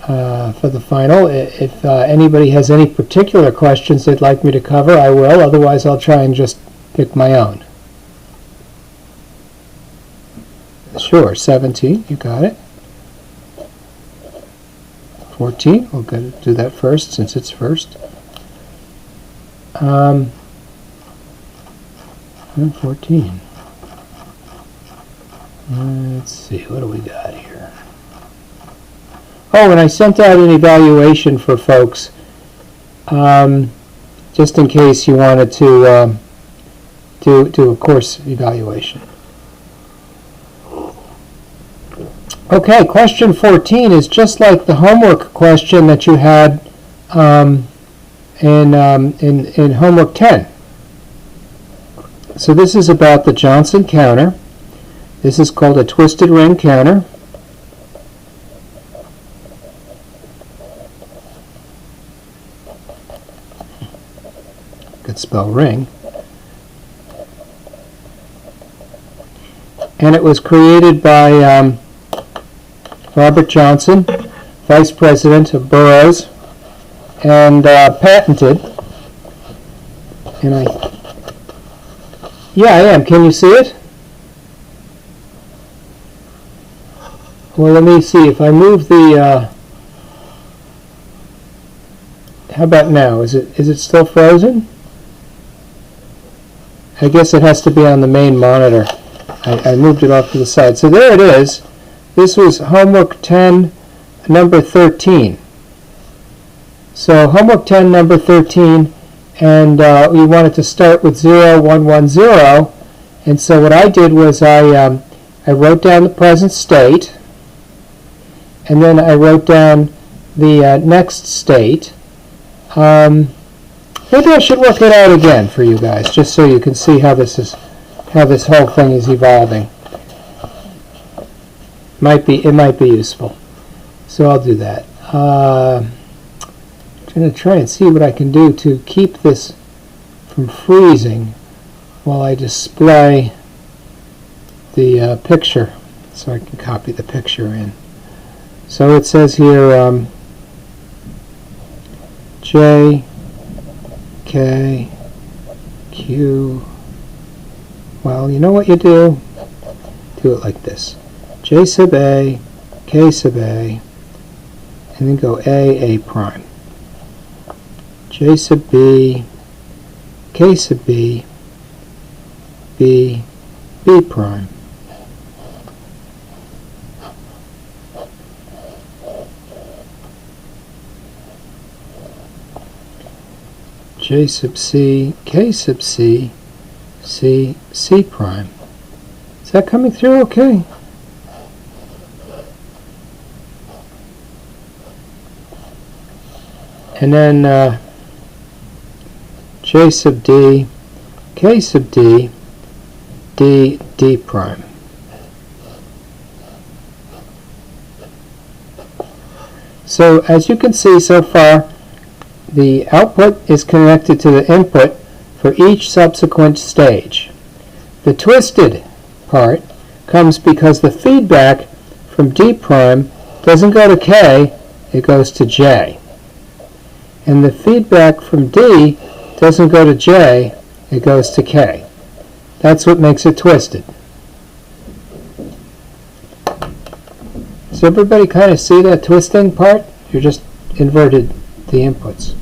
for the final. If anybody has any particular questions they'd like me to cover, I will. Otherwise, I'll try and just pick my own. Sure, 17, you got it. 14, we'll do that first since it's first. And 14. Let's see, what do we got here? Oh, and I sent out an evaluation for folks, just in case you wanted to do a course evaluation. Okay, question 14 is just like the homework question that you had in homework 10. So this is about the Johnson counter. This is called a twisted ring counter. Could spell ring. And it was created by Robert Johnson, Vice President of Boroughs, and patented. And yeah, I am. Can you see it? Well, let me see. If I move the, how about now? Is it still frozen? I guess it has to be on the main monitor. I moved it off to the side. So there it is. This was homework 10, number 13. So homework 10, number 13, and we wanted to start with 0, 1, 1, 0. And so what I did was I wrote down the present state, and then I wrote down the next state. Maybe I should work it out again for you guys, just so you can see how this whole thing is evolving. It might be useful. So I'll do that. I'm going to try and see what I can do to keep this from freezing while I display the picture, so I can copy the picture in. So it says here J, K, Q. Well, you know what you do? Do it like this. J sub A, K sub A, and then go A prime. J sub B, K sub B, B prime. J sub C, K sub C, C prime. Is that coming through okay? And then J sub D, K sub D, D prime. So as you can see so far, the output is connected to the input for each subsequent stage. The twisted part comes because the feedback from D prime doesn't go to K, it goes to J. And the feedback from D doesn't go to J, it goes to K. That's what makes it twisted. Does everybody kind of see that twisting part? You just inverted the inputs.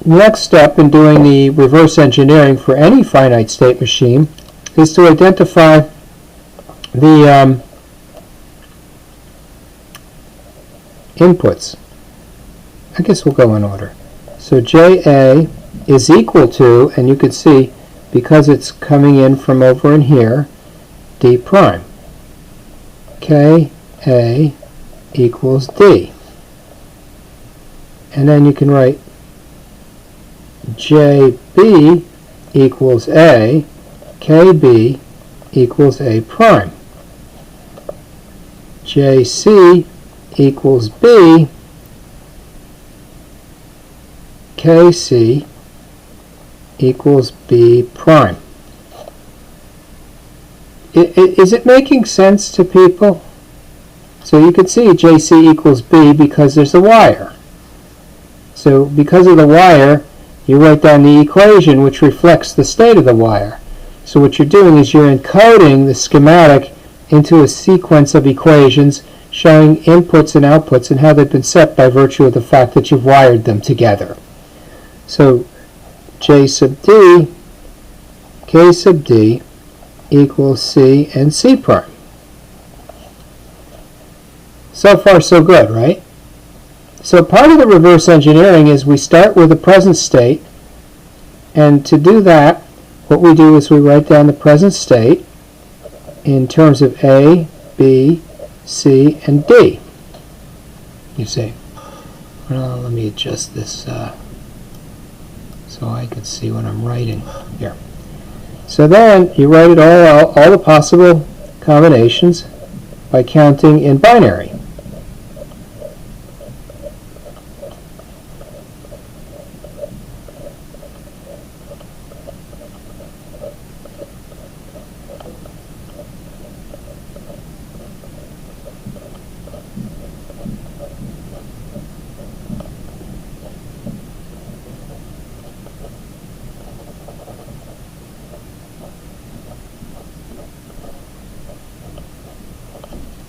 Next step in doing the reverse engineering for any finite state machine is to identify the inputs. I guess we'll go in order. So JA is equal to, and you can see because it's coming in from over in here, D prime. KA equals D. And then you can write JB equals A, KB equals A prime. JC equals B, KC equals B prime. Is it making sense to people? So you can see JC equals B because there's a wire. So because of the wire, you write down the equation which reflects the state of the wire. So what you're doing is you're encoding the schematic into a sequence of equations showing inputs and outputs and how they've been set by virtue of the fact that you've wired them together. So J sub D, K sub D equals C and C prime. So far so good, right? So part of the reverse engineering is we start with the present state, and to do that, what we do is we write down the present state in terms of A, B, C, and D. You see. Well, let me adjust this so I can see what I'm writing here. So then you write it all out, all the possible combinations, by counting in binary.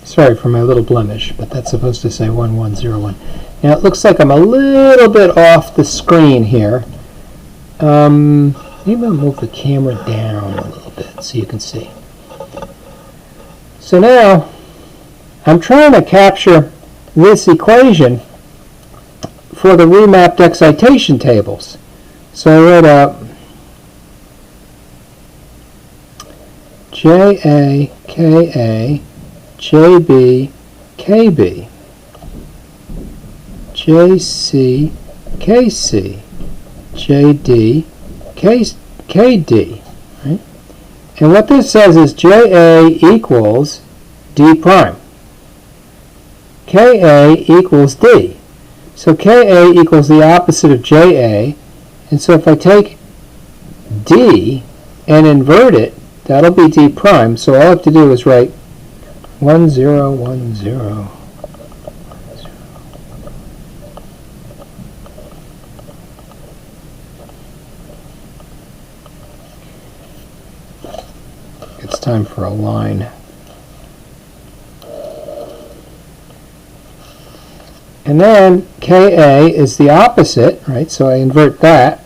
Sorry for my little blemish, but that's supposed to say 1101. Now it looks like I'm a little bit off the screen here. Maybe I'll move the camera down a little bit so you can see. So now I'm trying to capture this equation for the remapped excitation tables. So I wrote out JA, KA, JB, KB, JC, KC, JD, KD. Right? And what this says is JA equals D prime. KA equals D. So KA equals the opposite of JA. And so if I take D and invert it, that'll be D prime. So all I have to do is write 1010. It's time for a line. And then KA is the opposite, right? So I invert that.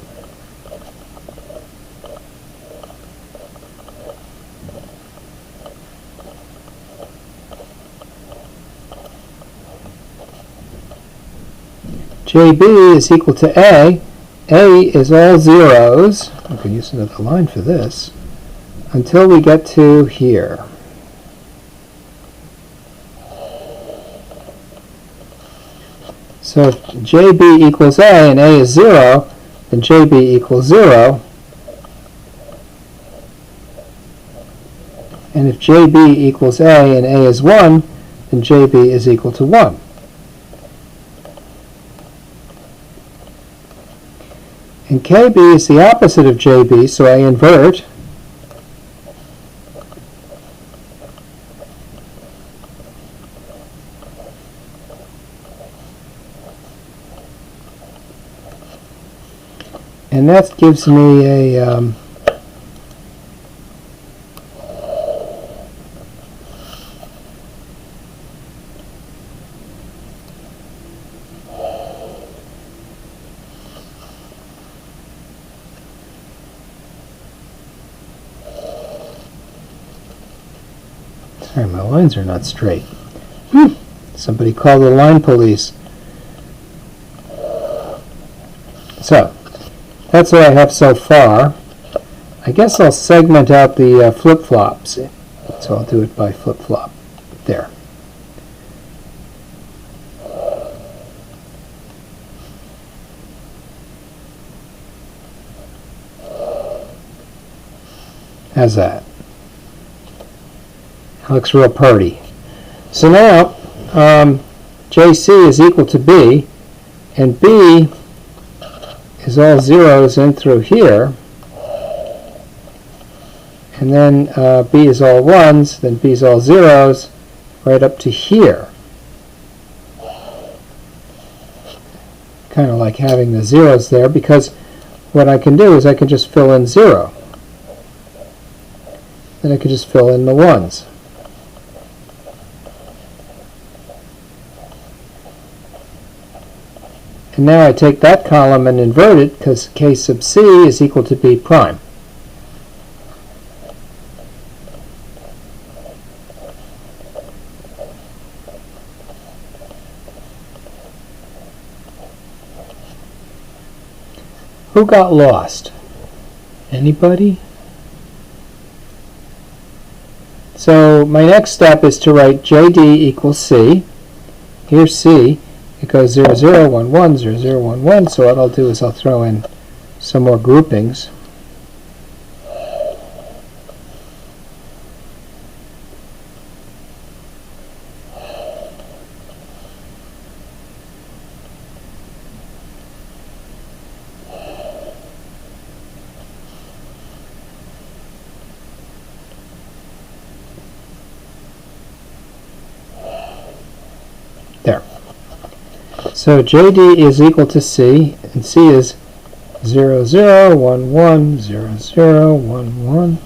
JB is equal to A. A is all zeros. I could use another line for this. Until we get to here. So if JB equals A and A is 0, then JB equals 0. And if JB equals A and A is 1, then JB is equal to 1. And KB is the opposite of JB, so I invert. And that gives me a sorry, my lines are not straight. Somebody call the line police. So, that's what I have so far. I guess I'll segment out the flip-flops. So I'll do it by flip-flop. There. How's that? Looks real pretty. So now, JC is equal to B, and B is all zeros in through here, and then B is all ones, then B is all zeros, right up to here. kind of like having the zeros there, because what I can do is I can just fill in 0. Then I can just fill in the 1s. And now I take that column and invert it, because k sub c is equal to b prime. Who got lost? Anybody? So my next step is to write JD equals C. Here's C. It goes 0, 0, 1, 1, 0, 0, 1, 1. So what I'll do is I'll throw in some more groupings. There. So JD is equal to C, and C is 0, 0, 1, 1, 0, 0, 1, 1.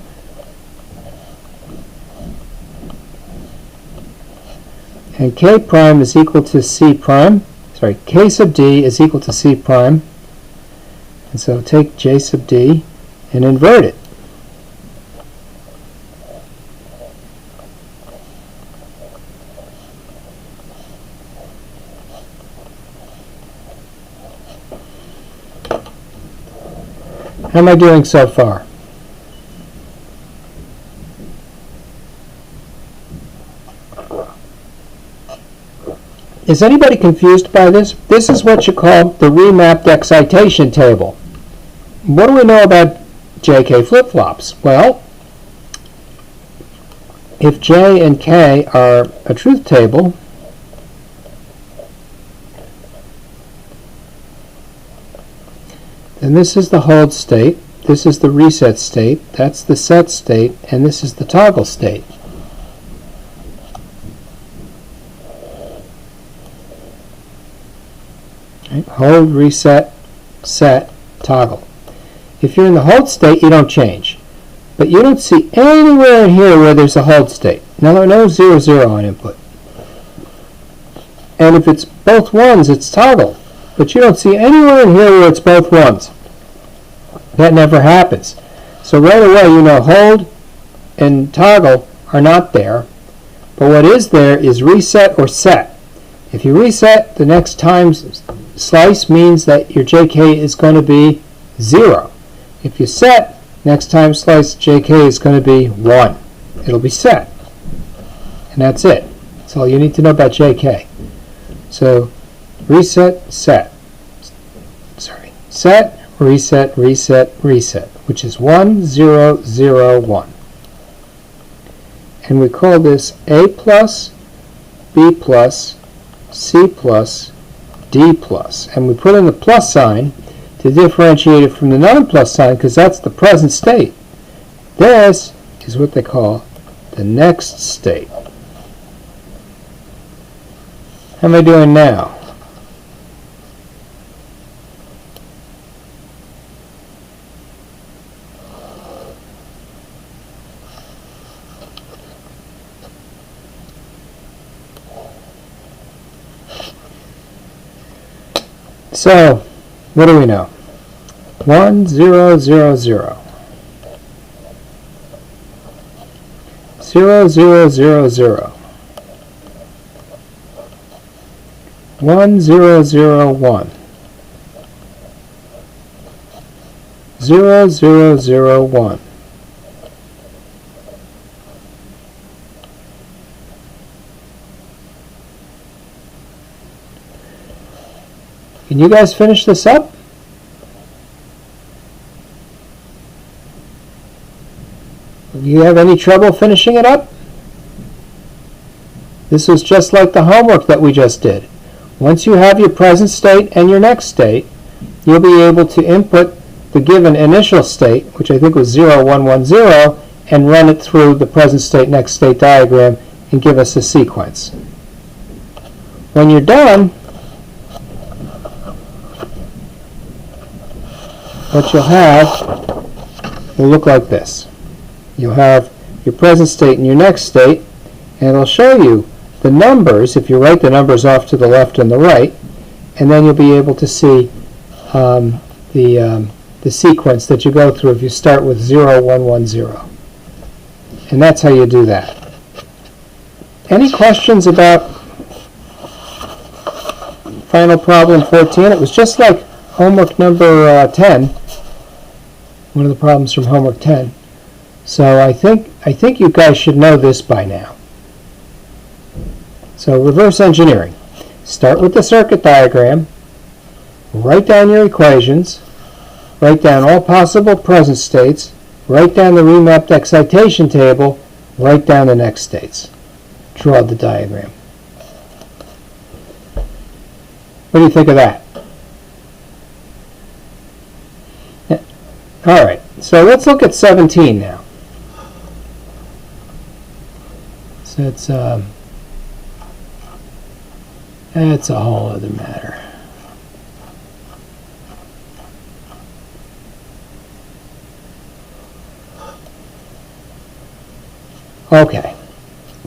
And K prime is equal to C prime. Sorry, K sub D is equal to C prime. And so take J sub D and invert it. How am I doing so far? Is anybody confused by this? This is what you call the remapped excitation table. What do we know about JK flip-flops? Well, if J and K are a truth table, then this is the hold state, this is the reset state, that's the set state, and this is the toggle state. Right? Hold, reset, set, toggle. If you're in the hold state, you don't change. But you don't see anywhere in here where there's a hold state. Now there are no 0, 0 on input. And if it's both 1s, it's toggle. But you don't see anywhere in here where it's both 1s. That never happens. So right away you know hold and toggle are not there. But what is there is reset or set. If you reset, the next time slice means that your JK is going to be 0. If you set, next time slice JK is going to be 1. It'll be set. And that's it. That's all you need to know about JK. So reset, set. Sorry. Set, reset, reset, reset, which is 1, 0, 0, 1. And we call this A plus, B plus, C plus, D plus. And we put in the plus sign to differentiate it from the non-plus sign, because that's the present state. This is what they call the next state. How am I doing now? So, what do we know? 1, 0, 0, 0. 0, 0, 0, 0. 1, 0, 0, 1. 0, 0, 0, 1. Can you guys finish this up? Do you have any trouble finishing it up? This was just like the homework that we just did. Once you have your present state and your next state, you'll be able to input the given initial state, which I think was 0, 1, 1, 0, and run it through the present state, next state diagram and give us a sequence. When you're done, what you'll have will look like this. You'll have your present state and your next state, and it'll show you the numbers if you write the numbers off to the left and the right, and then you'll be able to see the sequence that you go through if you start with 0, 1, 1, 0. And that's how you do that. Any questions about final problem 14? It was just like homework number 10, one of the problems from homework 10. So I think you guys should know this by now. So reverse engineering. Start with the circuit diagram, write down your equations, write down all possible present states, write down the remapped excitation table, write down the next states. Draw the diagram. What do you think of that? All right, so let's look at 17 now. So it's a whole other matter. Okay,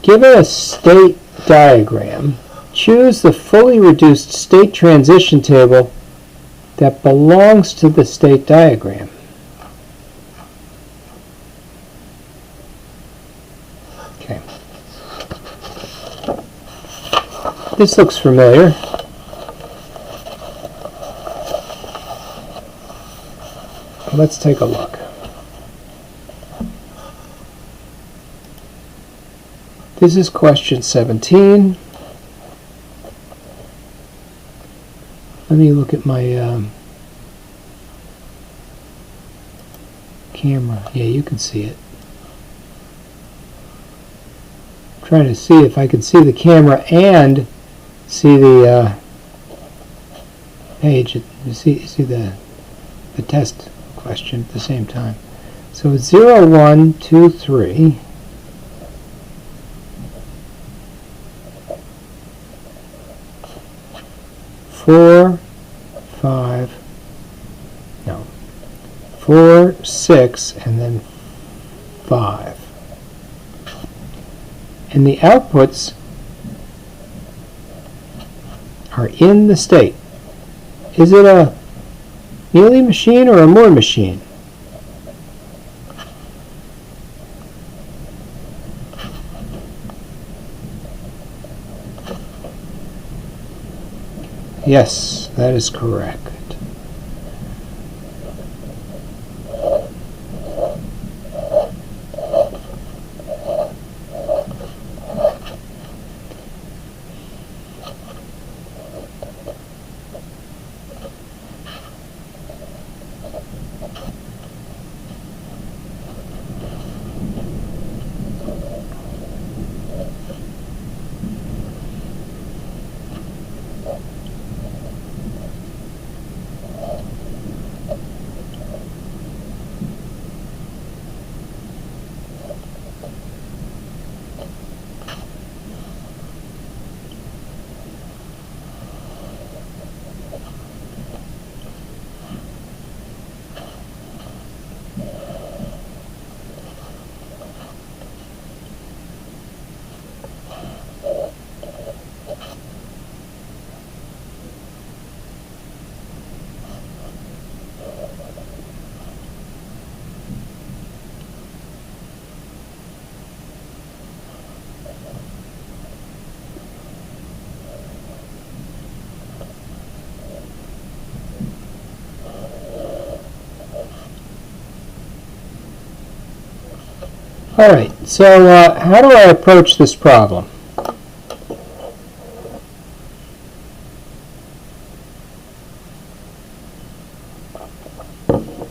given a state diagram, choose the fully reduced state transition table that belongs to the state diagram. Okay. This looks familiar. Let's take a look. This is question 17. Let me look at my camera. Yeah, you can see it. I'm trying to see if I can see the camera and see the page. You see the test question at the same time. So it's 0, 1, 2, 3. 4, 5, no, 4, 6, and then 5. And the outputs are in the state. Is it a Mealy machine or a Moore machine? Yes, that is correct. All right, so how do I approach this problem?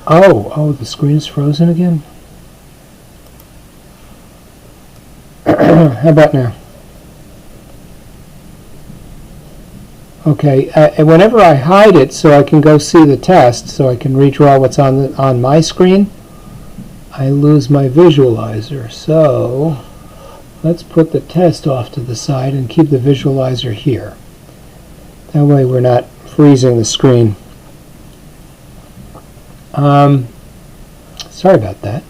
Oh, the screen's frozen again? How about now? Okay, and whenever I hide it so I can go see the test, so I can redraw what's on my screen, I lose my visualizer. So let's put the test off to the side and keep the visualizer here. That way we're not freezing the screen. Sorry about that.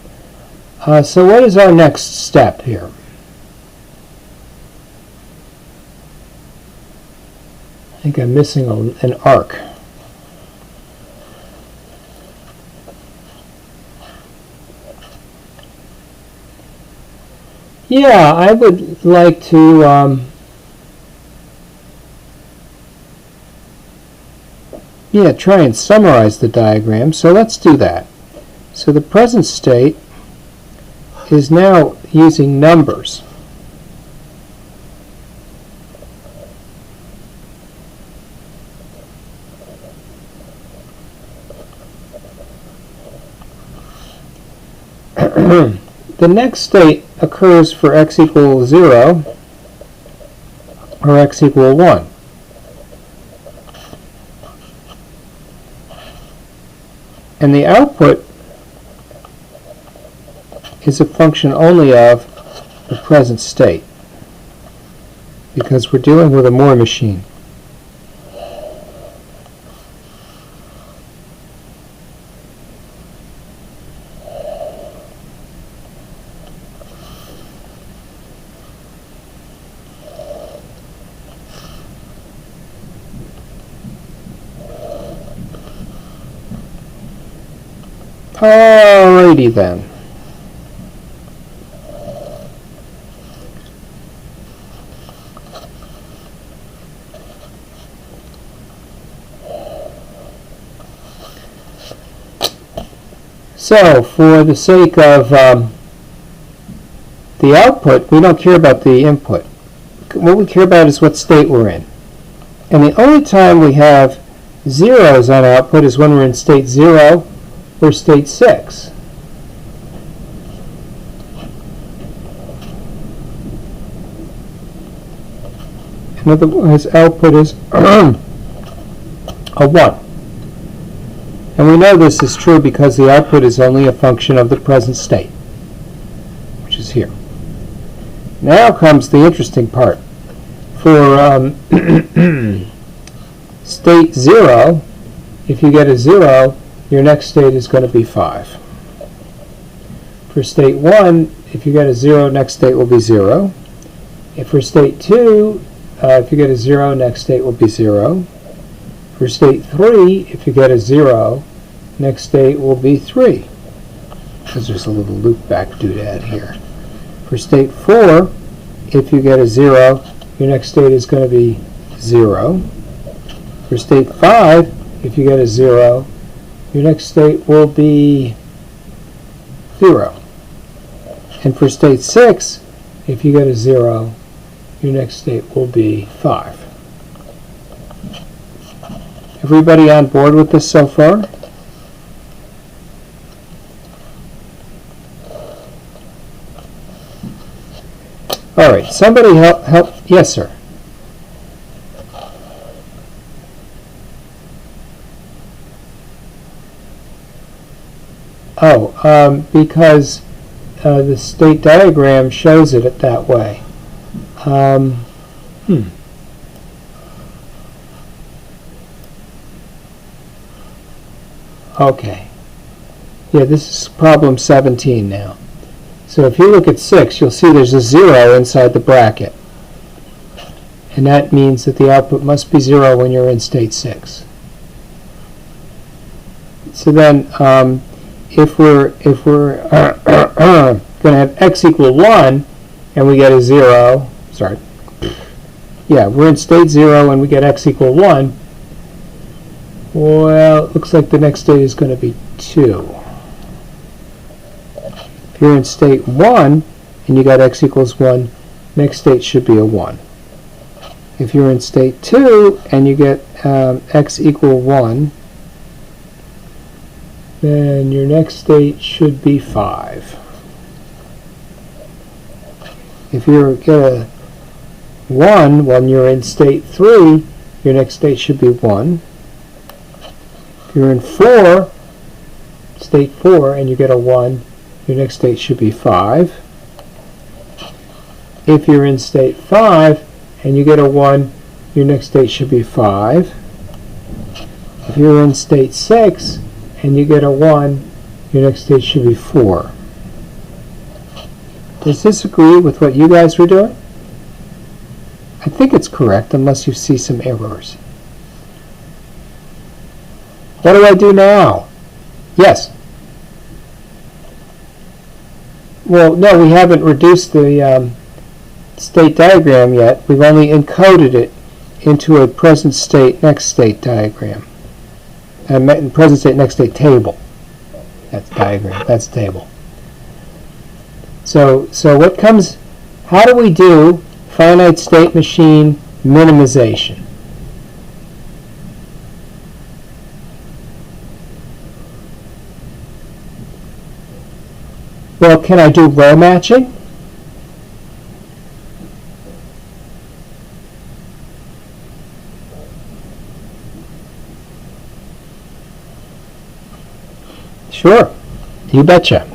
So what is our next step here? I think I'm missing an arc. Yeah, I would like to try and summarize the diagram. So let's do that. So the present state is now using numbers. The next state occurs for x equals 0 or x equals 1. And the output is a function only of the present state, because we're dealing with a Moore machine. Alrighty then. So, for the sake of the output, we don't care about the input. What we care about is what state we're in. And the only time we have zeros on output is when we're in state 0 or state 6. In other words, output is a 1. And we know this is true because the output is only a function of the present state, which is here. Now comes the interesting part. For state 0, if you get a 0, your next state is going to be 5. For state 1, if you get a 0, next state will be 0. If for state 2, if you get a 0, next state will be 0. For state 3, if you get a 0, next state will be 3. Because there's a little loop-back doodad here. For state 4, if you get a 0, your next state is going to be 0. For state 5, if you get a 0, your next state will be 0. And for state 6, if you get a 0, your next state will be 5. Everybody on board with this so far? All right, somebody help. Yes, sir. Oh, because the state diagram shows it that way. Okay. Yeah, this is problem 17 now. So if you look at 6, you'll see there's a 0 inside the bracket. And that means that the output must be 0 when you're in state 6. So then, if we're going to have x equal 1, and we get a 0, sorry, yeah, we're in state 0 and we get x equal 1, well, it looks like the next state is going to be 2. If you're in state 1 and you got x equals 1, next state should be a 1. If you're in state 2 and you get x equal 1, then your next state should be 5. If you get a 1 when you're in state 3, your next state should be 1. If you're in state 4, and you get a 1, your next state should be 5. If you're in state 5 and you get a 1, your next state should be 5. If you're in state 6 and you get a 1, your next state should be 4. Does this agree with what you guys were doing? I think it's correct, unless you see some errors. What do I do now? Yes? Well, no, we haven't reduced the state diagram yet. We've only encoded it into a present state, next state diagram. Present state, next state table. That's diagram, that's table. So what comes, how do we do finite state machine minimization? Well, can I do row matching? Sure, you betcha.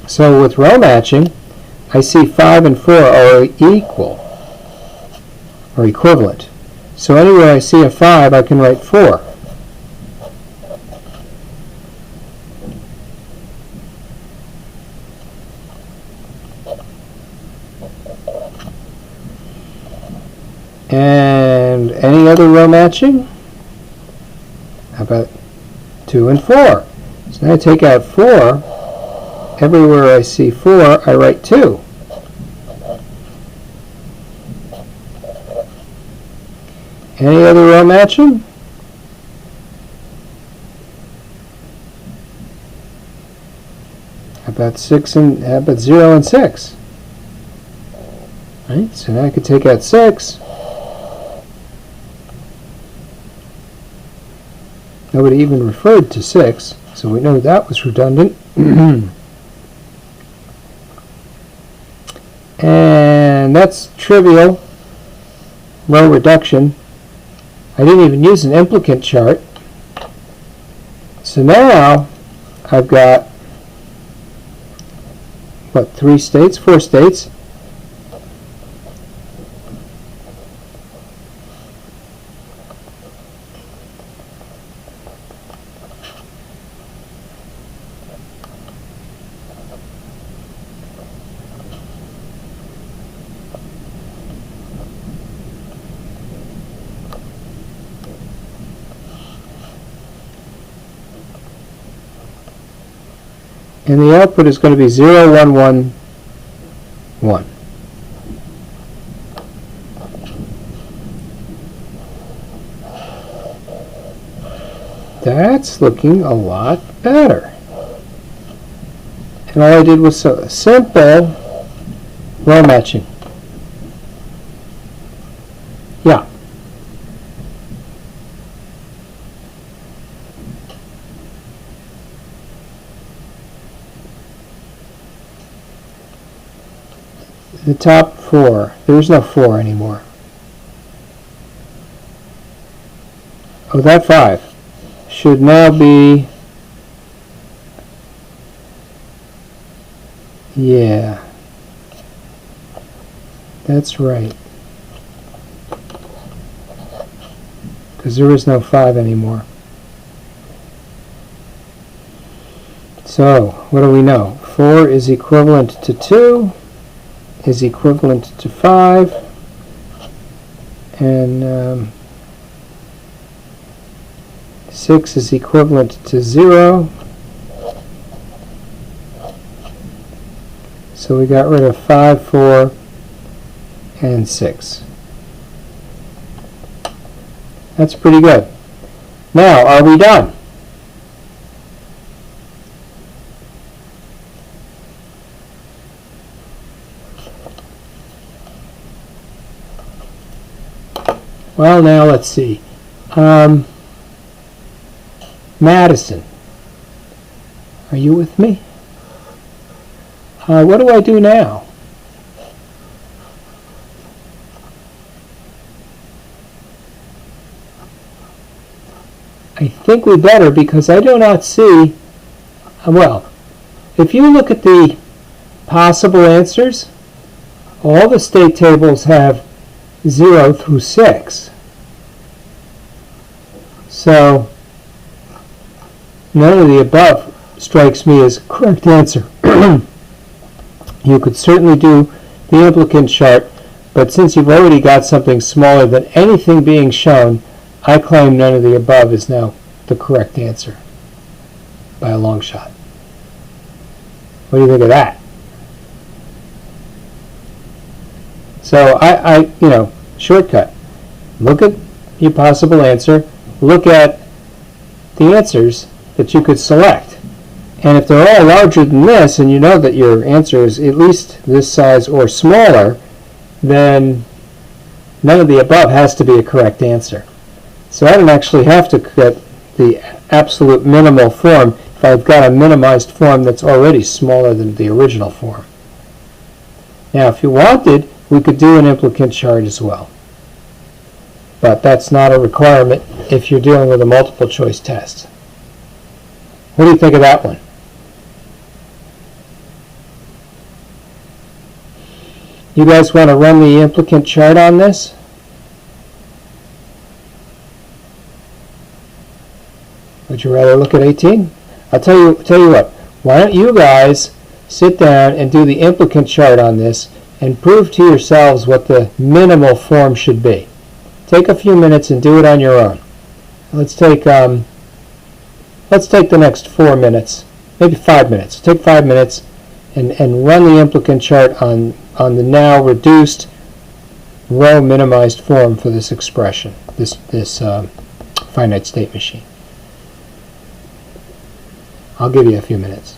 So with row matching, I see 5 and 4 are equal, or equivalent. So anywhere I see a 5, I can write 4. And any other row matching? How about 2 and 4? So now I take out 4. Everywhere I see 4, I write 2. Any other row matching? How about 0 and 6? Right? So now I could take out 6. Nobody even referred to 6, so we know that was redundant. And that's trivial row reduction. I didn't even use an implicant chart. So now I've got, what, 4 states. And the output is going to be 0, 1, 1, 1. That's looking a lot better. And all I did was a simple row matching. Yeah. The top 4. There's no 4 anymore. Oh, that 5 should now be, yeah, that's right, because there is no 5 anymore. So what do we know? 4 is equivalent to 2 is equivalent to 5, and 6 is equivalent to 0. So we got rid of 5, 4, and 6. That's pretty good. Now, are we done? Well, now let's see. Madison, are you with me? What do I do now? I think we better, because I do not see, well, if you look at the possible answers, all the state tables have 0 through 6. So none of the above strikes me as a correct answer. You could certainly do the implicant chart, but since you've already got something smaller than anything being shown, I claim none of the above is now the correct answer by a long shot. What do you think of that? So shortcut. Look at your possible answer. Look at the answers that you could select. And if they're all larger than this, and you know that your answer is at least this size or smaller, then none of the above has to be a correct answer. So I don't actually have to get the absolute minimal form if I've got a minimized form that's already smaller than the original form. Now, if you wanted, we could do an implicant chart as well. But that's not a requirement if you're dealing with a multiple choice test. What do you think of that one? You guys want to run the implicant chart on this? Would you rather look at 18? I'll tell you what. Why don't you guys sit down and do the implicant chart on this and prove to yourselves what the minimal form should be. Take a few minutes and do it on your own. Let's take the next 4 minutes, maybe 5 minutes. Take 5 minutes and run the implicant chart on the now reduced row minimized form for this expression, this finite state machine. I'll give you a few minutes.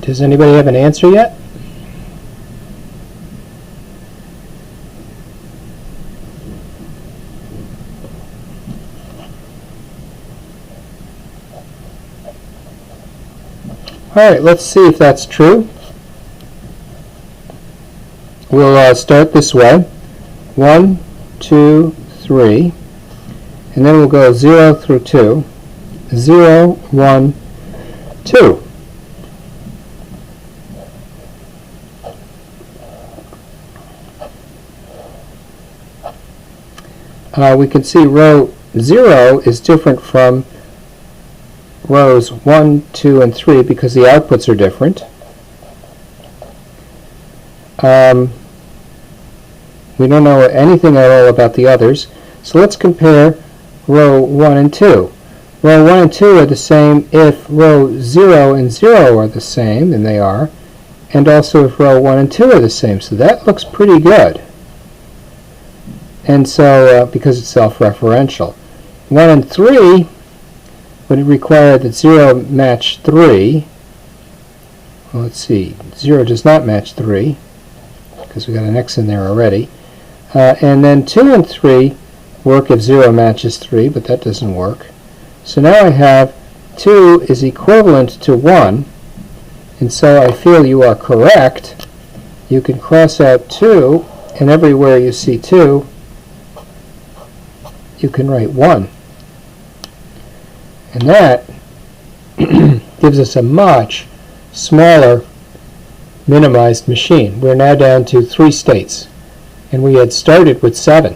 Does anybody have an answer yet? All right, let's see if that's true. We'll start this way. 1, 2, 3, and then we'll go 0 through 2. 0, 1, 2. We can see row 0 is different from rows 1, 2, and 3 because the outputs are different. We don't know anything at all about the others, so let's compare row 1 and 2. Row 1 and 2 are the same if row 0 and 0 are the same, and they are, and also if row 1 and 2 are the same, so that looks pretty good. And so, because it's self-referential. 1 and 3 would require that 0 match 3. Well, let's see, 0 does not match 3, because we got an x in there already. And then 2 and 3 work if 0 matches 3, but that doesn't work. So now I have 2 is equivalent to 1, and so I feel you are correct. You can cross out 2, and everywhere you see 2, you can write 1. And that gives us a much smaller minimized machine. We're now down to 3 states, and we had started with 7.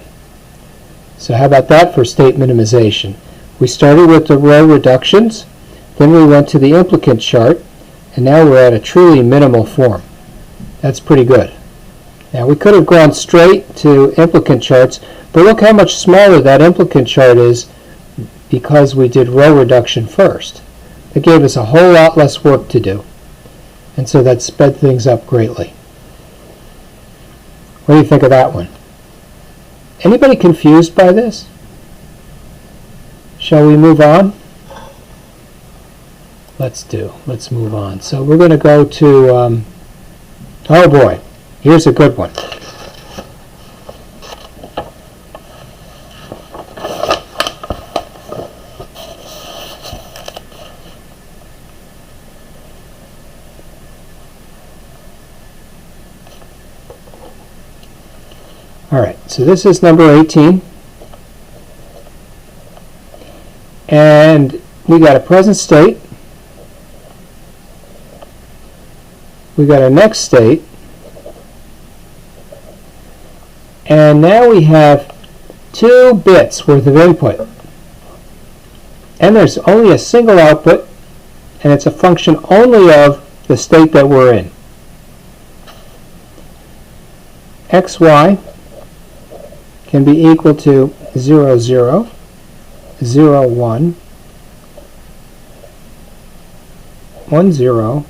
So how about that for state minimization? We started with the row reductions, then we went to the implicant chart, and now we're at a truly minimal form. That's pretty good. Now we could have gone straight to implicant charts, but look how much smaller that implicant chart is because we did row reduction first. It gave us a whole lot less work to do, and so that sped things up greatly. What do you think of that one? Anybody confused by this? Shall we move on? Let's move on. So we're going to go to, oh boy, here's a good one. All right, so this is number 18. And we got a present state. We got a next state. And now we have 2 bits worth of input. And there's only a single output, and it's a function only of the state that we're in. xy can be equal to 0, 0, 0, 1, 1, 0,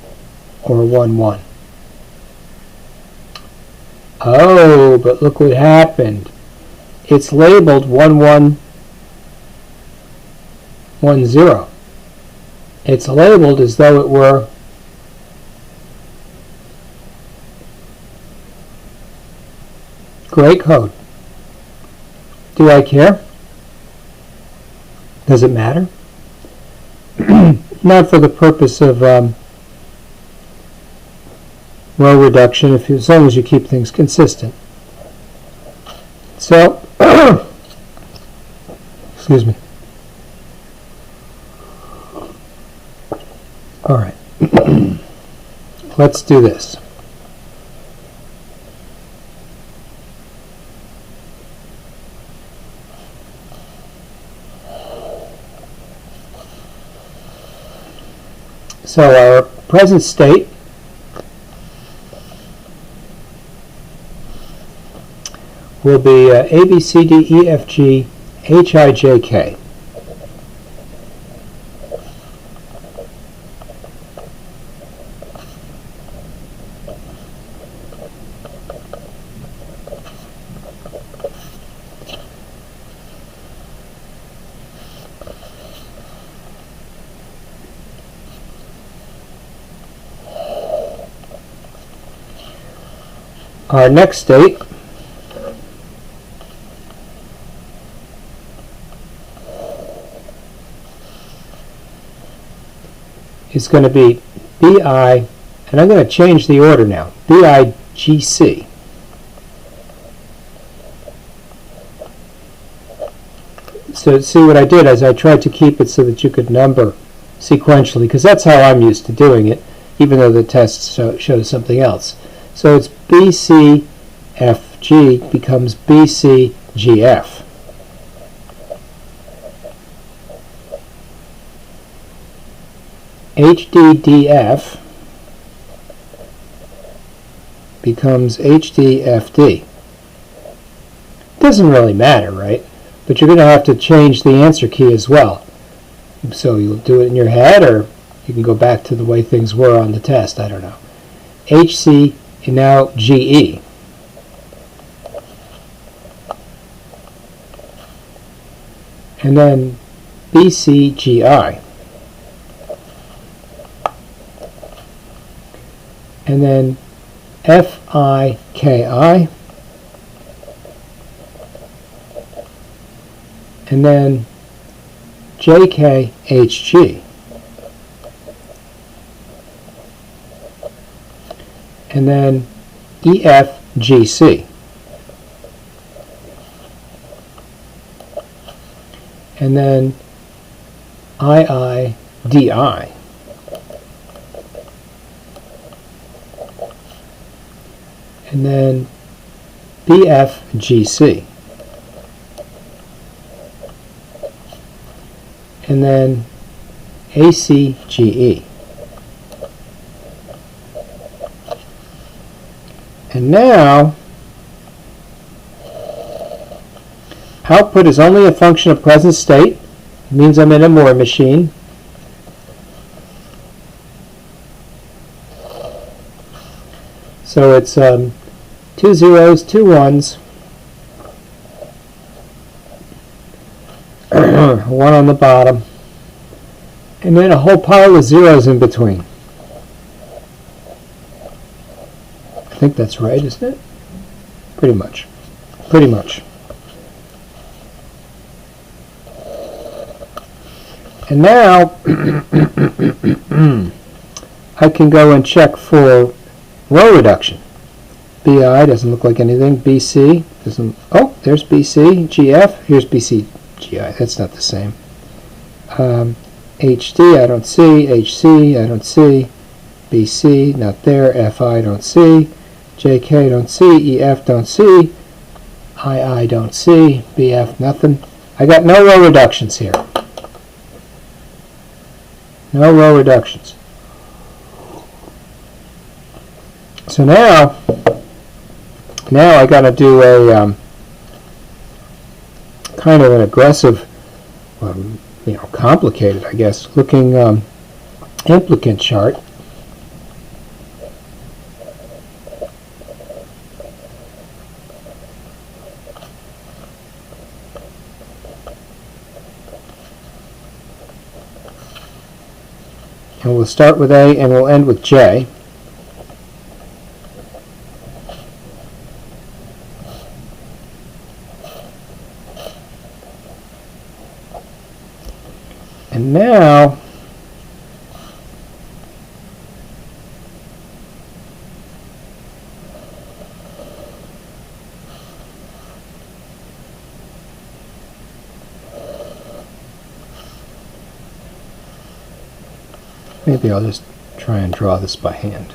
or 1, 1. Oh, but look what happened. It's labeled 1, 1, 1, 0. It's labeled as though it were gray code. Do I care? Does it matter? Not for the purpose of row reduction, as long as you keep things consistent. So, excuse me. All right. Let's do this. So our present state will be A, B, C, D, E, F, G, H, I, J, K. Our next state is going to be BI, and I'm going to change the order now, BIGC. So see what I did is I tried to keep it so that you could number sequentially, because that's how I'm used to doing it, even though the test shows something else. So it's BCFG becomes BCGF. HDDF becomes HDFD. Doesn't really matter, right? But you're going to have to change the answer key as well. So you'll do it in your head, or you can go back to the way things were on the test. I don't know. HC and now GE. And then BCGI. And then FIKI. And then JKHG. And then EFGC. And then IIDI. And then BFGC. And then ACGE. And now, output is only a function of present state. It means I'm in a Moore machine. So it's 2 zeros, 2 ones, 1 on the bottom, and then a whole pile of zeros in between. I think that's right, isn't it? Pretty much. Pretty much. And now I can go and check for row reduction. BI doesn't look like anything. BC doesn't. Oh, there's BC. GF. Here's BC. GI. That's not the same. HD I don't see. HC I don't see. BC not there. FI don't see. JK don't see. EF don't see. II don't see. BF nothing. I got no row reductions here. No row reductions. So now I got to do a kind of an aggressive, complicated, I guess, looking implicant chart. And we'll start with A and we'll end with J. And now maybe I'll just try and draw this by hand.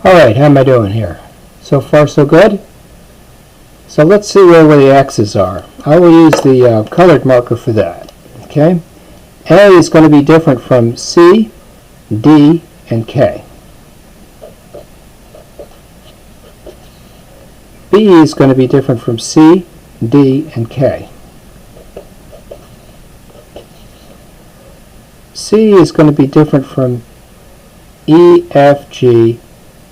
Alright, how am I doing here? So far so good? So let's see where the X's are. I will use the colored marker for that. Okay? A is going to be different from C, D, and K. B is going to be different from C, D, and K. C is going to be different from E, F, G,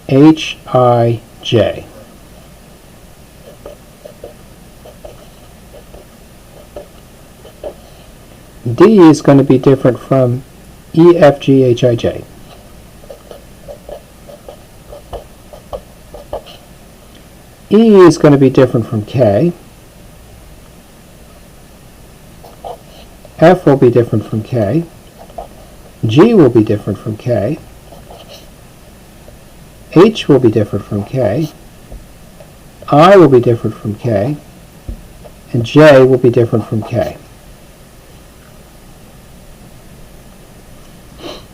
H, I, J. D is going to be different from E, F, G, H, I, J. E is going to be different from K. F will be different from K. G will be different from K. H will be different from K. I will be different from K. And J will be different from K.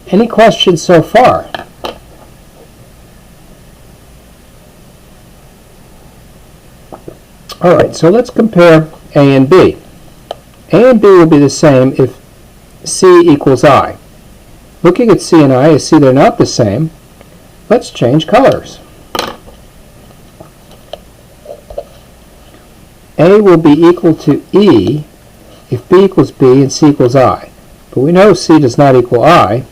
Any questions so far? Alright, so let's compare A and B. A and B will be the same if C equals I. Looking at C and I, I see they're not the same. Let's change colors. A A will be equal to E if B equals B and C equals I. But we know C does not equal I,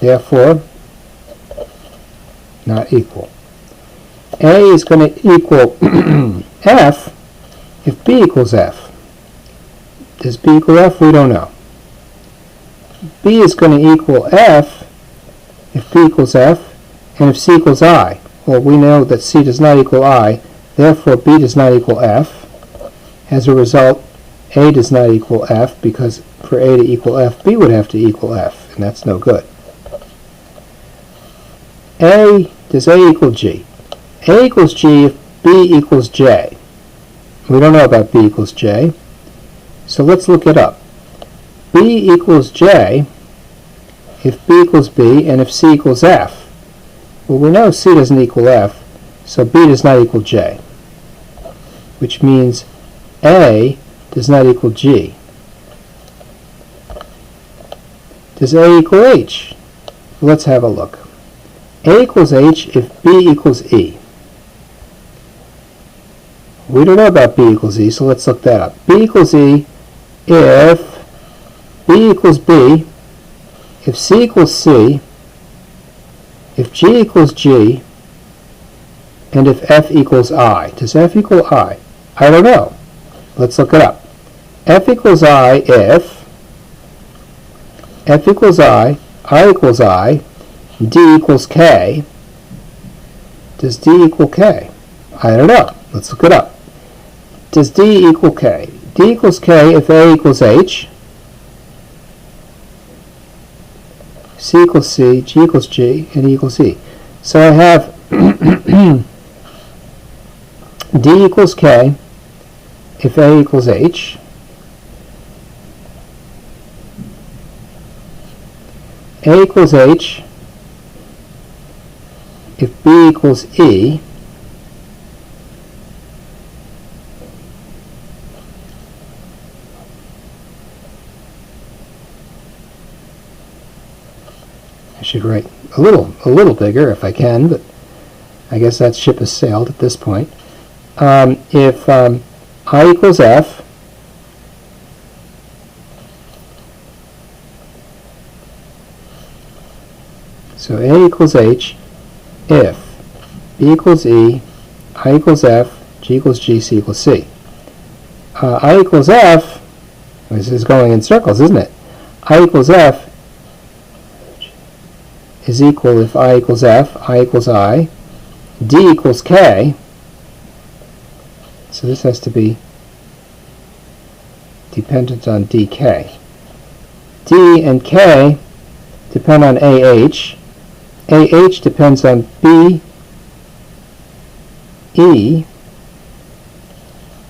therefore not equal. A is going to equal F if B equals F. Does B equal F? We don't know. B is going to equal F if B equals F and if C equals I. Well, we know that C does not equal I, therefore B does not equal F. As a result, A does not equal F, because for A to equal F, B would have to equal F, and that's no good. Does A equal G? A equals G if B equals J. We don't know about B equals J, so let's look it up. B equals J if B equals B and if C equals F. Well, we know C doesn't equal F, so B does not equal J, which means A does not equal G. Does A equal H? Let's have a look. A equals H if B equals E. We don't know about B equals E, so let's look that up. B equals E if B equals B, if C equals C, if G equals G, and if F equals I. Does F equal I? I don't know. Let's look it up. F equals I if F equals I equals I, D equals K. Does D equal K? I don't know. Let's look it up. Does D equal K? D equals K if A equals H, C equals C, G equals G, and E equals E. So I have D equals K if A equals H, A equals H if B equals E, I should write a little bigger if I can, but I guess that ship has sailed at this point. If I equals F, so A equals H if B equals E, I equals F, G equals G, C equals C. I equals F, this is going in circles, isn't it? I equals F is equal if I equals F, I equals I, D equals K, so this has to be dependent on dk. D and K depend on AH. AH depends on B, E,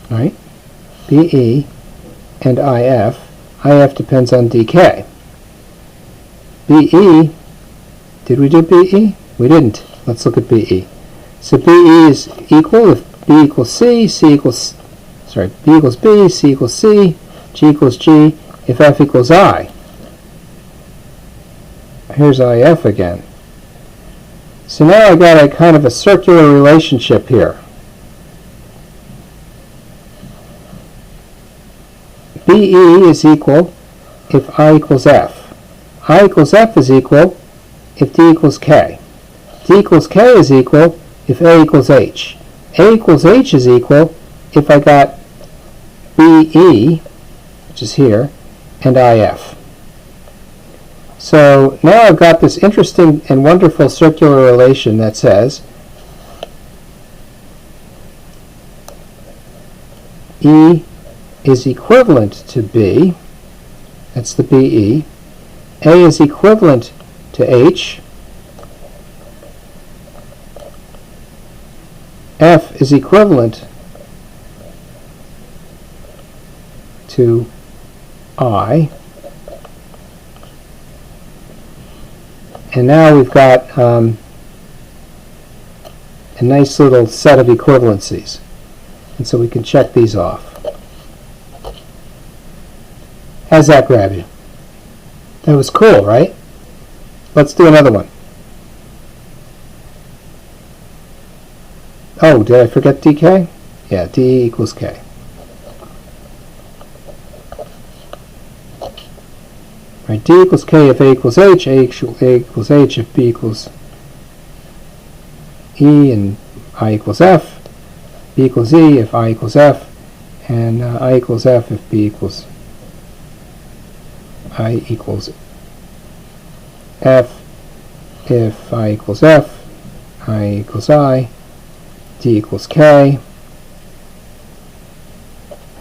right? BE and IF. IF depends on dk. BE, did we do BE? We didn't. Let's look at BE. So BE is equal if B equals C, B equals B, C equals C, G equals G, if F equals I. Here's IF again. So now I got a kind of a circular relationship here. BE is equal if I equals F. I equals F is equal if D equals K. D equals K is equal if A equals H. A equals H is equal if I got BE, which is here, and IF. So now I've got this interesting and wonderful circular relation that says E is equivalent to B, that's the BE, A is equivalent to H, F is equivalent to I, and now we've got a nice little set of equivalencies, and so we can check these off. How's that grab you? That was cool, right? Let's do another one. Oh, did I forget dk? Yeah, d equals k. D equals K if A equals H, A equals H if B equals E, and I equals F, B equals E if I equals F, and I equals F if B equals I equals F, if I equals F, I equals I, D equals K,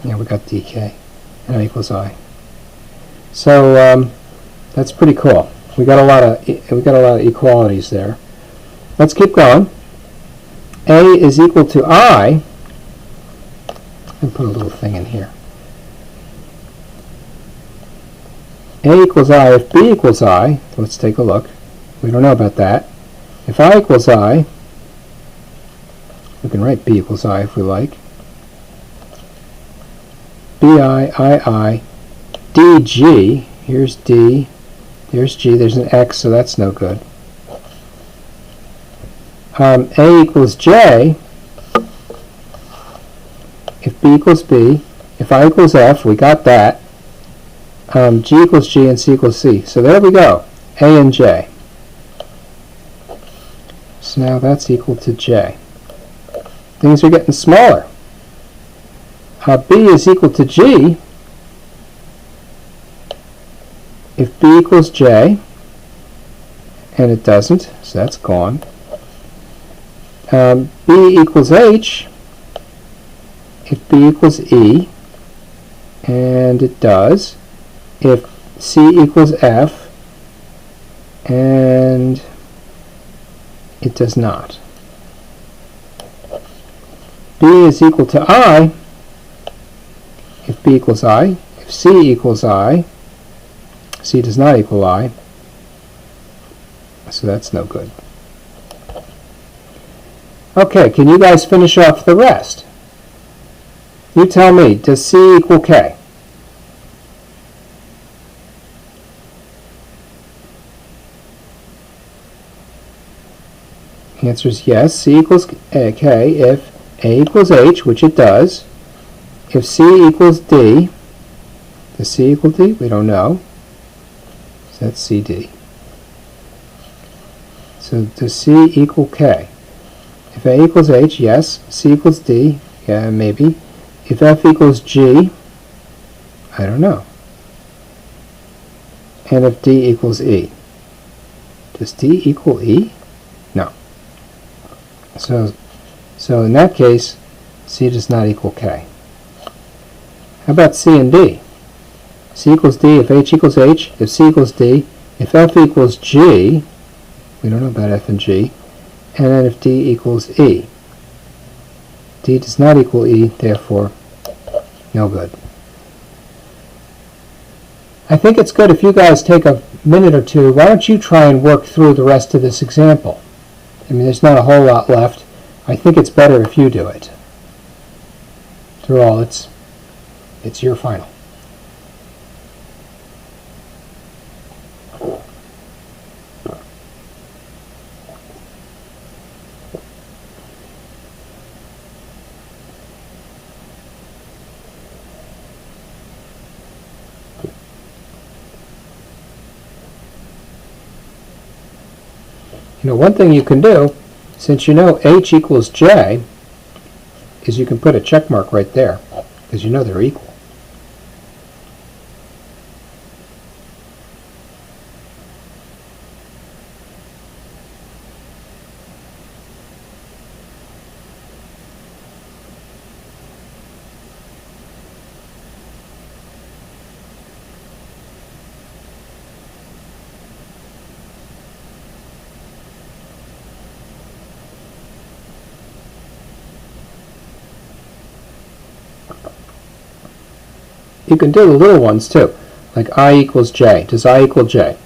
yeah, we got DK, and I equals I. So that's pretty cool. We got a lot of equalities there. Let's keep going. A is equal to I. And put a little thing in here. A equals I if B equals I. Let's take a look. We don't know about that. If I equals I, we can write B equals I if we like. BI, II, DG. Here's D. There's G. There's an X, so that's no good. A equals J if B equals B. If I equals F, we got that. G equals G and C equals C. So there we go. A and J. So now that's equal to J. Things are getting smaller. B is equal to G if B equals J, and it doesn't, so that's gone. B equals H if B equals E, and it does. If C equals F, and it does not. B is equal to I if B equals I, if C equals I, C does not equal I, so that's no good. Okay, can you guys finish off the rest? You tell me, does C equal K? The answer is yes, C equals K if A equals H, which it does. If C equals D, does C equal D? We don't know. So that's CD. So does C equal K? If A equals H, yes. C equals D, yeah, maybe. If F equals G, I don't know. And if D equals E. Does D equal E? No. So in that case, C does not equal K. How about C and D? C equals D if H equals H, if C equals D, if F equals G, we don't know about F and G, and then if D equals E. D does not equal E, therefore no good. I think it's good if you guys take a minute or two. Why don't you try and work through the rest of this example? I mean, there's not a whole lot left. I think it's better if you do it. After all, it's your final. You know, one thing you can do, since you know H equals J, is you can put a check mark right there, because you know they're equal. You can do the little ones too, like I equals J. Does I equal J?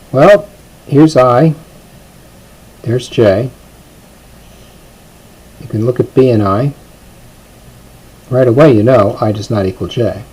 Well, here's I, there's J. You can look at B and I. Right away you know I does not equal J.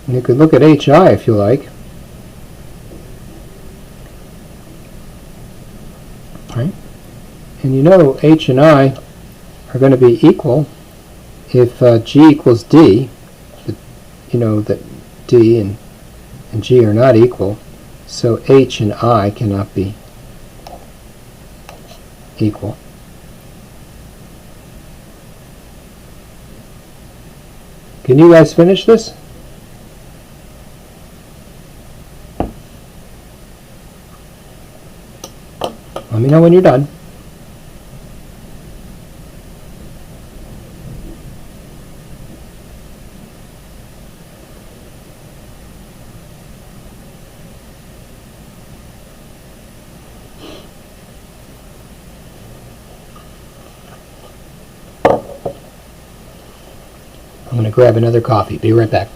And you could look at HI if you like. Right? And you know H and I are going to be equal if G equals D. But you know that D and G are not equal, so H and I cannot be equal. Can you guys finish this? Let me know when you're done. I'm going to grab another coffee. Be right back.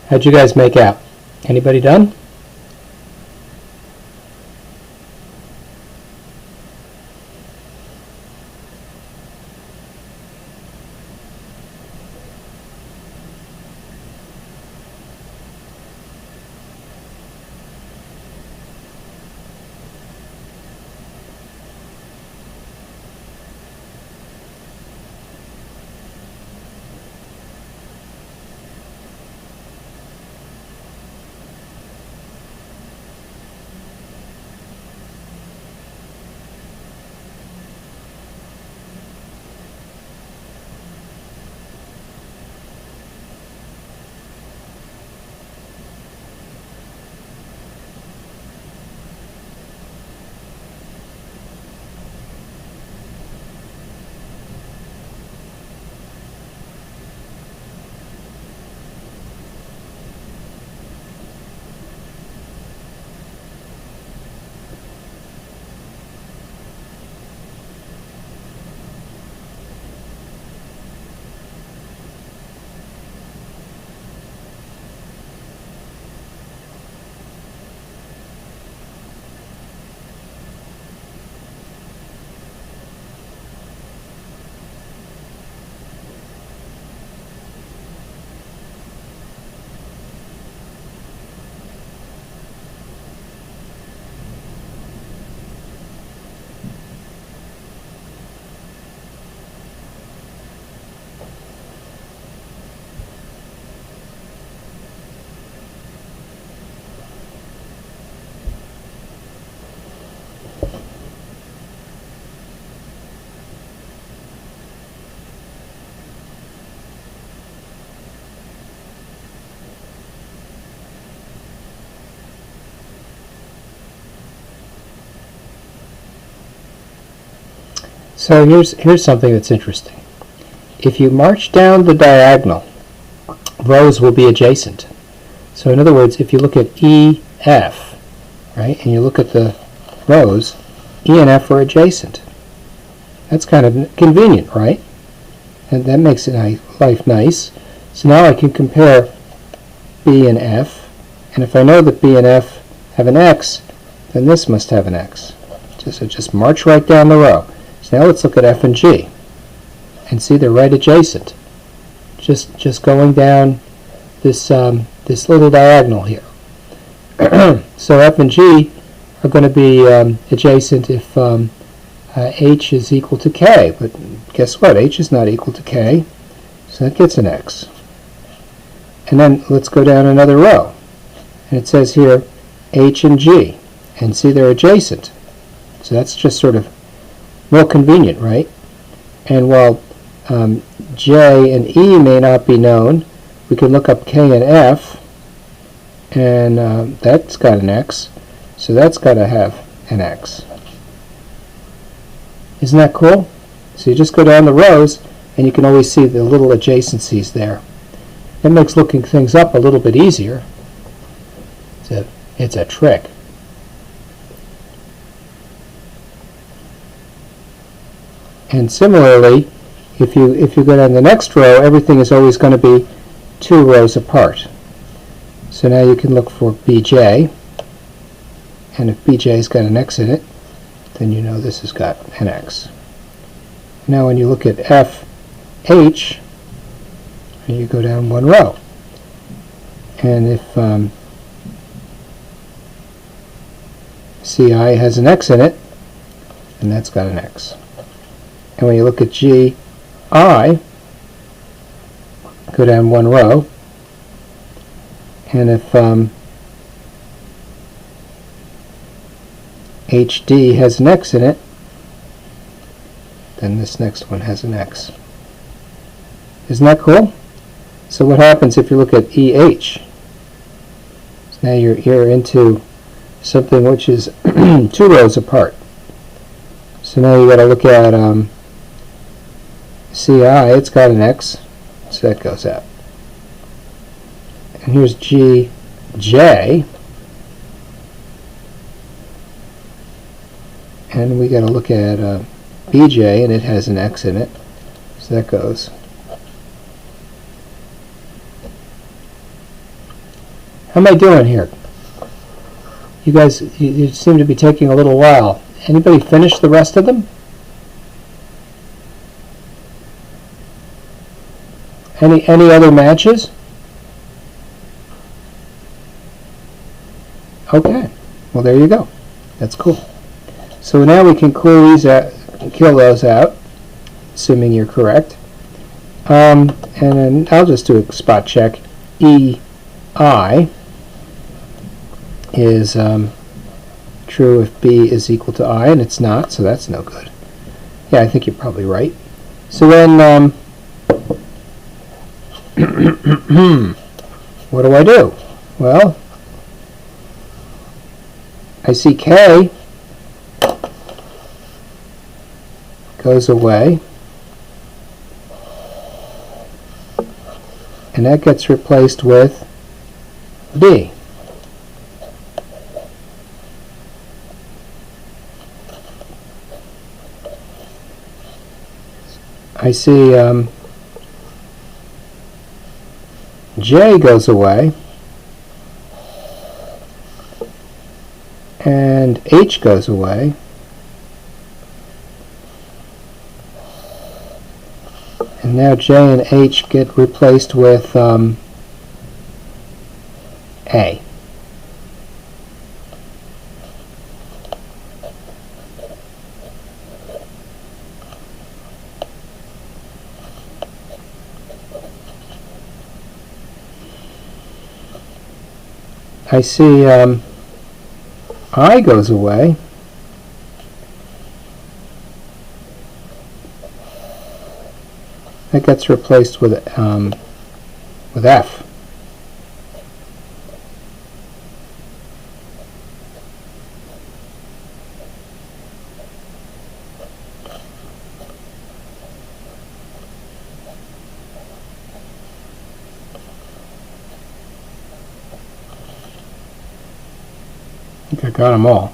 How'd you guys make out? Anybody done? So here's something that's interesting. If you march down the diagonal, rows will be adjacent. So in other words, if you look at E, F, right, and you look at the rows, E and F are adjacent. That's kind of convenient, right? And that makes life nice. So now I can compare B and F, And if I know that B and F have an X, then this must have an X. So just march right down the row. So now let's look at F and G. And see, they're right adjacent. Just going down this this little diagonal here. So F and G are going to be adjacent if H is equal to K. But guess what? H is not equal to K, so that gets an X. And then let's go down another row. And it says here H and G. And see, they're adjacent. So that's just sort of more convenient, right? And while J and E may not be known, we can look up K and F, and that's got an X, so that's got to have an X. Isn't that cool? So you just go down the rows, and you can always see the little adjacencies there. It makes looking things up a little bit easier. It's a trick. And similarly, if you go down the next row, everything is always going to be 2 rows apart. So now you can look for BJ, and if BJ's got an X in it, then you know this has got an X. Now when you look at FH, you go down 1 row. And if CI has an X in it, then that's got an X. And when you look at GI, go down 1 row, and if HD has an X in it, then this next one has an X. Isn't that cool? So what happens if you look at EH? So now you're into something which is 2 rows apart. So now you got to look at CI, it's got an X, so that goes out. And here's GJ, and we got to look at BJ, and it has an X in it, so that goes. How am I doing here? You guys, you seem to be taking a little while. Anybody finish the rest of them? Any other matches? Okay. Well, there you go. That's cool. So now we can kill those out, assuming you're correct. And then I'll just do a spot check. EI is true if B is equal to I, and it's not, so that's no good. Yeah, I think you're probably right. So then, what do I do? Well, I see K goes away, and that gets replaced with B. I see J goes away, and H goes away, and now J and H get replaced with A. I see I goes away, that gets replaced with F. I think I got them all.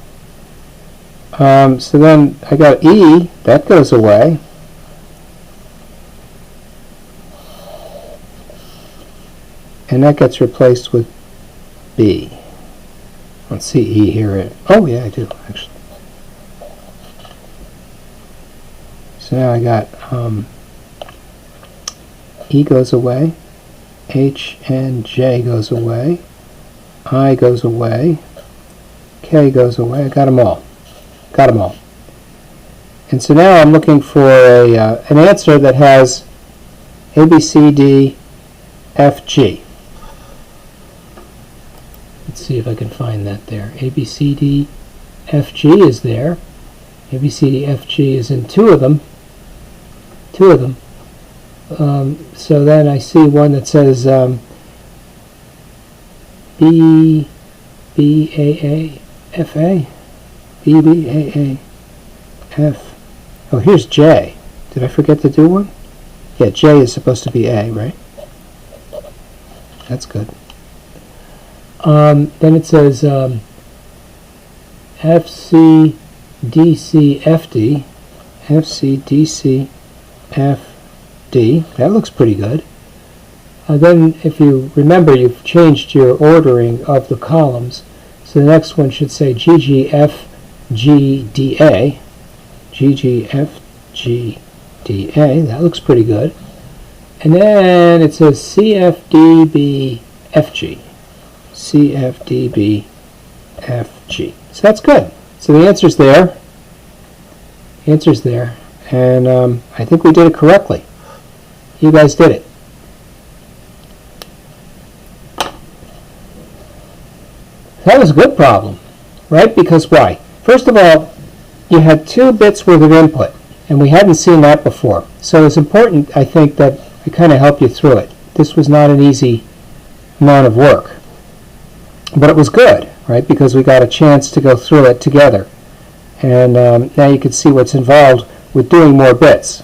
So then I got E, that goes away. And that gets replaced with B. I don't see E here. Oh yeah, I do actually. So now I got E goes away, H and J goes away, I goes away, K goes away. I got them all. Got them all. And so now I'm looking for an answer that has A, B, C, D, F, G. Let's see if I can find that there. A, B, C, D, F, G is there. A, B, C, D, F, G is in two of them. So then I see one that says B, B, A, A, F, A. B, B, A, A, F. Oh, here's J. Did I forget to do one? Yeah, J is supposed to be A, right? That's good. Then it says F, C, D, C, F, D. F, C, D, C, F, D. That looks pretty good. Then, if you remember, you've changed your ordering of the columns. So the next one should say G, G, F, G, D, A. G, G, F, G, D, A. That looks pretty good. And then it says C, F, D, B, F, G. C, F, D, B, F, G. So that's good. So the answer's there. The answer's there. And I think we did it correctly. You guys did it. That was a good problem, right? Because why? First of all, you had 2 bits worth of input, and we hadn't seen that before. So it's important, I think, that we kind of help you through it. This was not an easy amount of work. But it was good, right? Because we got a chance to go through it together. And now you can see what's involved with doing more bits.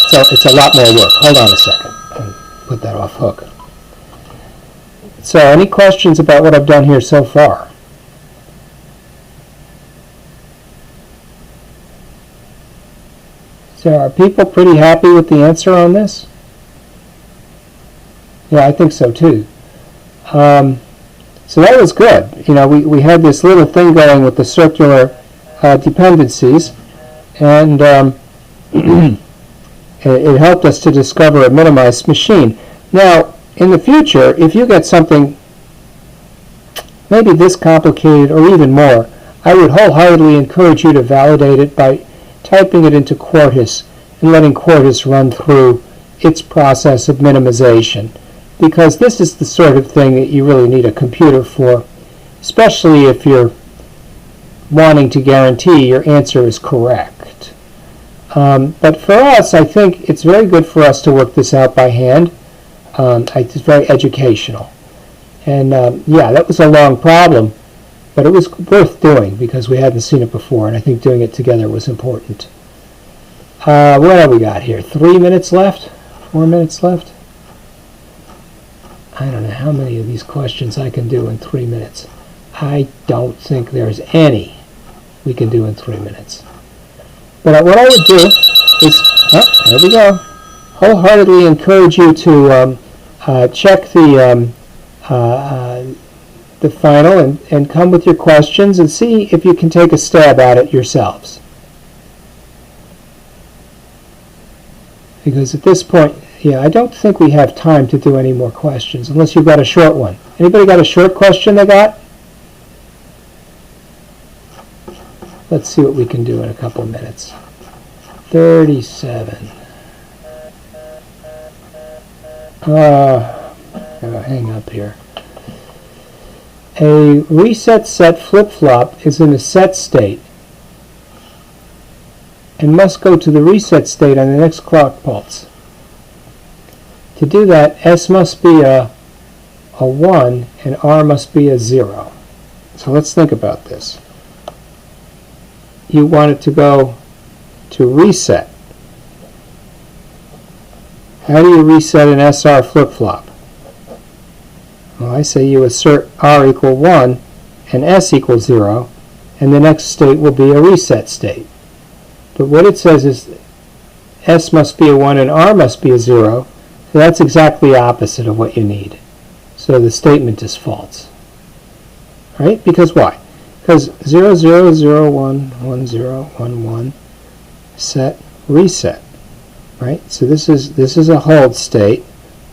So it's a lot more work. Hold on a second. I'll put that off hook. So any questions about what I've done here so far? So are people pretty happy with the answer on this? Yeah, I think so too. So that was good. You know, we had this little thing going with the circular dependencies, and it helped us to discover a minimized machine. Now, in the future, if you get something maybe this complicated or even more, I would wholeheartedly encourage you to validate it by typing it into Quartus and letting Quartus run through its process of minimization, because this is the sort of thing that you really need a computer for, especially if you're wanting to guarantee your answer is correct. But for us, I think it's very good for us to work this out by hand. It's very educational. And yeah, that was a long problem, but it was worth doing because we hadn't seen it before, and I think doing it together was important. What have we got here? 3 minutes left? 4 minutes left? I don't know how many of these questions I can do in 3 minutes. I don't think there's any we can do in 3 minutes. But what I would do is, there we go, wholeheartedly encourage you to check the final and come with your questions and see if you can take a stab at it yourselves. Because at this point, yeah, I don't think we have time to do any more questions unless you've got a short one. Anybody got a short question they got? Let's see what we can do in a couple of minutes. 37. Gotta hang up here. A reset set flip-flop is in a set state and must go to the reset state on the next clock pulse. To do that, S must be a 1 and R must be a 0. So let's think about this. You want it to go to reset. How do you reset an SR flip-flop? Well, I say you assert R equal 1 and S equals 0, and the next state will be a reset state. But what it says is S must be a 1 and R must be a 0, so that's exactly opposite of what you need. So the statement is false. right? Because why? Because 00011011 set reset, right? So this is a hold state,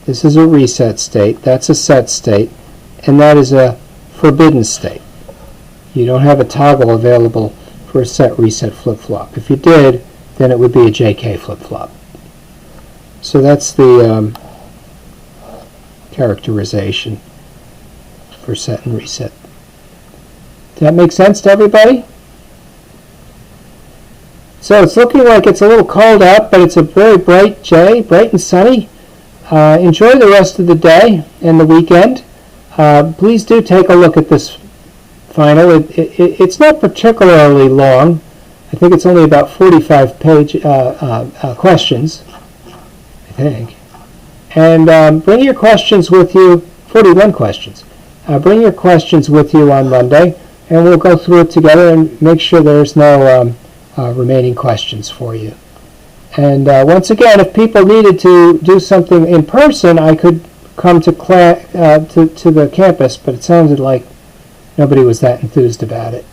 this is a reset state, that's a set state, and that is a forbidden state. You don't have a toggle available for a set reset flip-flop. If you did, then it would be a JK flip-flop. So that's the characterization for set and reset. Does that make sense to everybody? So it's looking like it's a little cold out, but it's a very bright day, bright and sunny. Enjoy the rest of the day and the weekend. Please do take a look at this final. It's not particularly long. I think it's only about 45 questions, I think. And bring your questions with you, 41 questions. Bring your questions with you on Monday, and we'll go through it together and make sure there's no remaining questions for you. And once again, if people needed to do something in person, I could come to the campus, but it sounded like nobody was that enthused about it.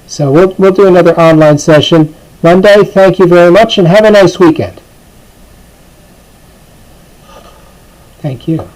So we'll do another online session Monday. Thank you very much, and have a nice weekend. Thank you.